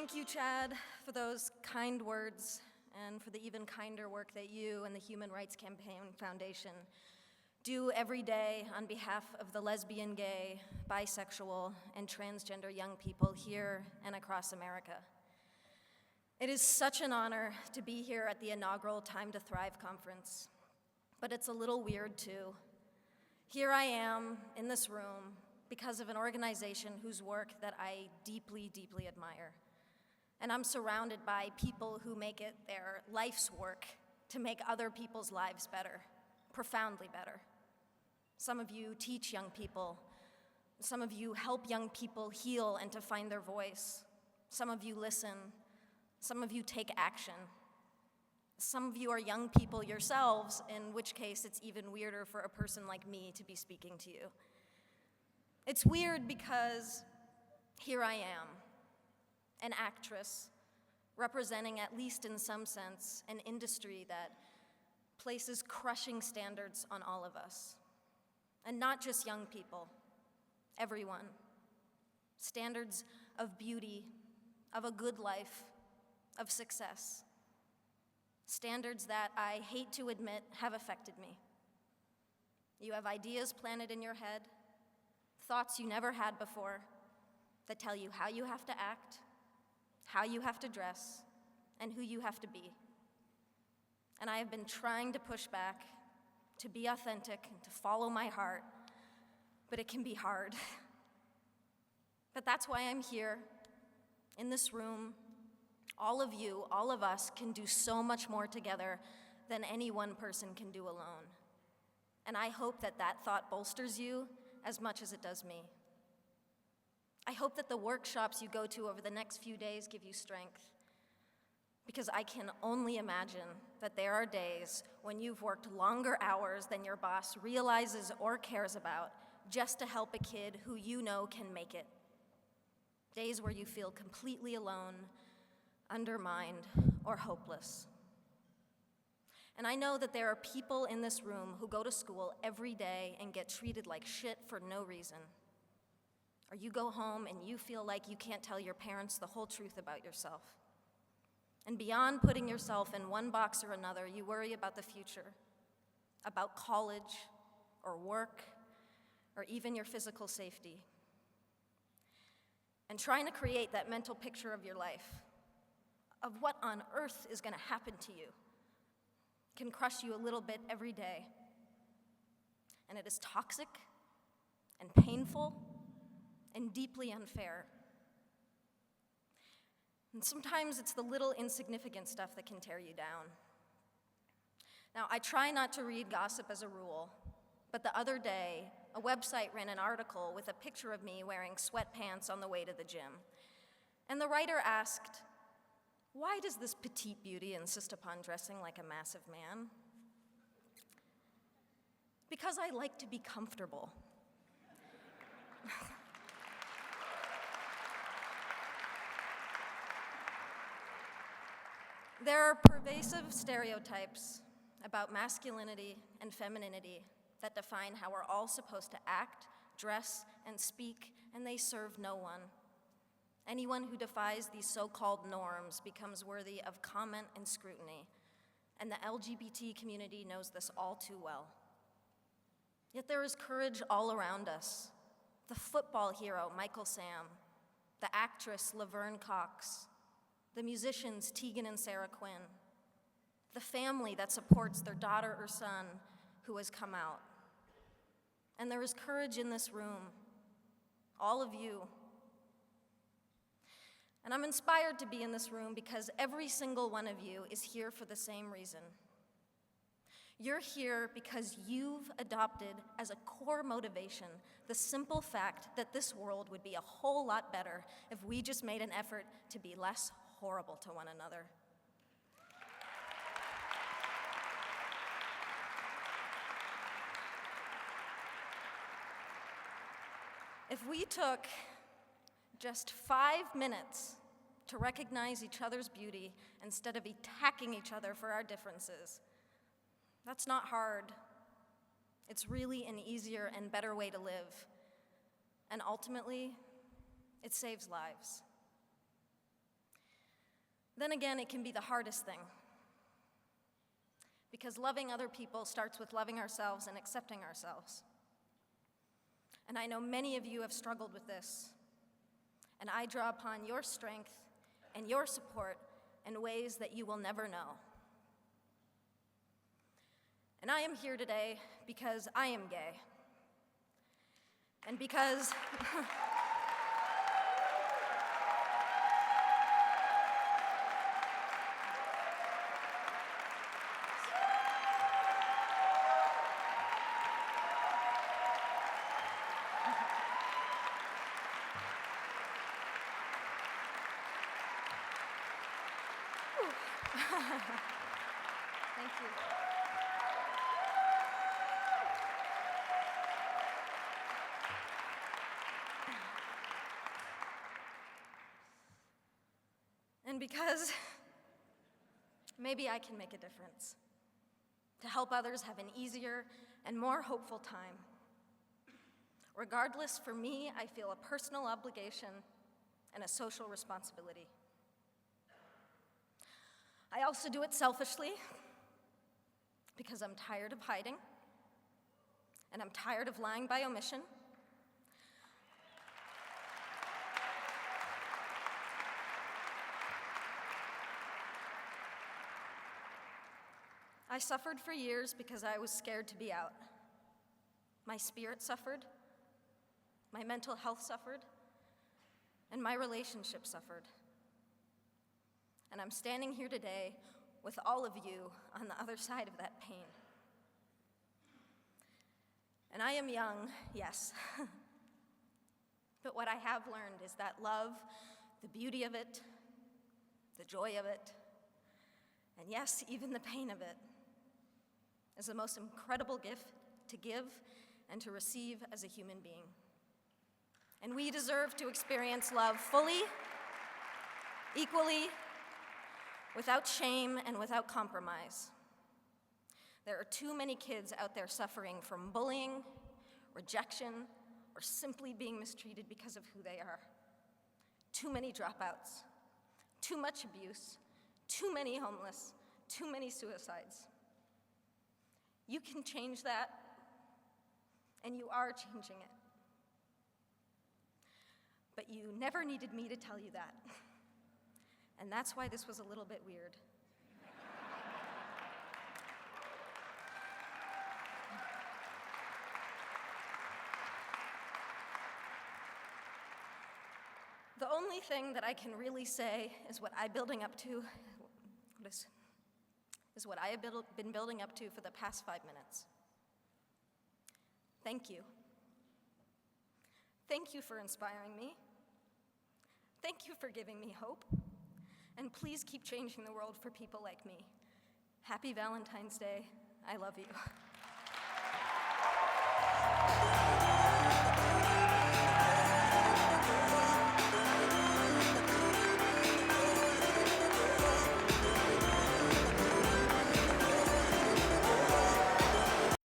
Thank you, Chad, for those kind words and for the even kinder work that you and the Human Rights Campaign Foundation do every day on behalf of the lesbian, gay, bisexual, and transgender young people here and across America. It is such an honor to be here at the inaugural Time to Thrive conference, but it's a little weird too. Here I am in this room because of an organization whose work that I deeply, deeply admire. And I'm surrounded by people who make it their life's work to make other people's lives better, profoundly better. Some of you teach young people. Some of you help young people heal and to find their voice. Some of you listen. Some of you take action. Some of you are young people yourselves, in which case it's even weirder for a person like me to be speaking to you. It's weird because here I am, an actress representing, at least in some sense, an industry that places crushing standards on all of us. And not just young people, everyone. Standards of beauty, of a good life, of success. Standards that I hate to admit have affected me. You have ideas planted in your head, thoughts you never had before, that tell you how you have to act, how you have to dress, and who you have to be. And I have been trying to push back, to be authentic, and to follow my heart, but it can be hard. But that's why I'm here, in this room. All of you, all of us, can do so much more together than any one person can do alone. And I hope that that thought bolsters you as much as it does me. I hope that the workshops you go to over the next few days give you strength, because I can only imagine that there are days when you've worked longer hours than your boss realizes or cares about just to help a kid who you know can make it. Days where you feel completely alone, undermined, or hopeless. And I know that there are people in this room who go to school every day and get treated like shit for no reason. Or you go home and you feel like you can't tell your parents the whole truth about yourself. And beyond putting yourself in one box or another, you worry about the future, about college, or work, or even your physical safety. And trying to create that mental picture of your life, of what on earth is going to happen to you, can crush you a little bit every day. And it is toxic and painful and deeply unfair. And sometimes it's the little insignificant stuff that can tear you down. Now, I try not to read gossip as a rule, but the other day, a website ran an article with a picture of me wearing sweatpants on the way to the gym. And the writer asked, "Why does this petite beauty insist upon dressing like a massive man?" Because I like to be comfortable. There are pervasive stereotypes about masculinity and femininity that define how we're all supposed to act, dress, and speak, and they serve no one. Anyone who defies these so-called norms becomes worthy of comment and scrutiny, and the LGBT community knows this all too well. Yet there is courage all around us. The football hero, Michael Sam, the actress, Laverne Cox, the musicians, Tegan and Sarah Quinn, the family that supports their daughter or son who has come out. And there is courage in this room, all of you. And I'm inspired to be in this room because every single one of you is here for the same reason. You're here because you've adopted as a core motivation the simple fact that this world would be a whole lot better if we just made an effort to be less horrible to one another. If we took just 5 minutes to recognize each other's beauty instead of attacking each other for our differences, that's not hard. It's really an easier and better way to live. And ultimately, it saves lives. Then again, it can be the hardest thing, because loving other people starts with loving ourselves and accepting ourselves. And I know many of you have struggled with this, and I draw upon your strength and your support in ways that you will never know. And I am here today because I am gay. And because Thank you. And because maybe I can make a difference to help others have an easier and more hopeful time. Regardless, for me, I feel a personal obligation and a social responsibility. I also do it selfishly because I'm tired of hiding, and I'm tired of lying by omission. I suffered for years because I was scared to be out. My spirit suffered, my mental health suffered, and my relationship suffered. And I'm standing here today with all of you on the other side of that pain. And I am young, yes, but what I have learned is that love, the beauty of it, the joy of it, and yes, even the pain of it, is the most incredible gift to give and to receive as a human being. And we deserve to experience love fully, equally, without shame and without compromise. There are too many kids out there suffering from bullying, rejection, or simply being mistreated because of who they are. Too many dropouts, too much abuse, too many homeless, too many suicides. You can change that, and you are changing it. But you never needed me to tell you that. And that's why this was a little bit weird. The only thing that I can really say is what I'm building up to, is what I have been building up to for the past 5 minutes. Thank you. Thank you for inspiring me. Thank you for giving me hope. And please keep changing the world for people like me. Happy Valentine's Day. I love you.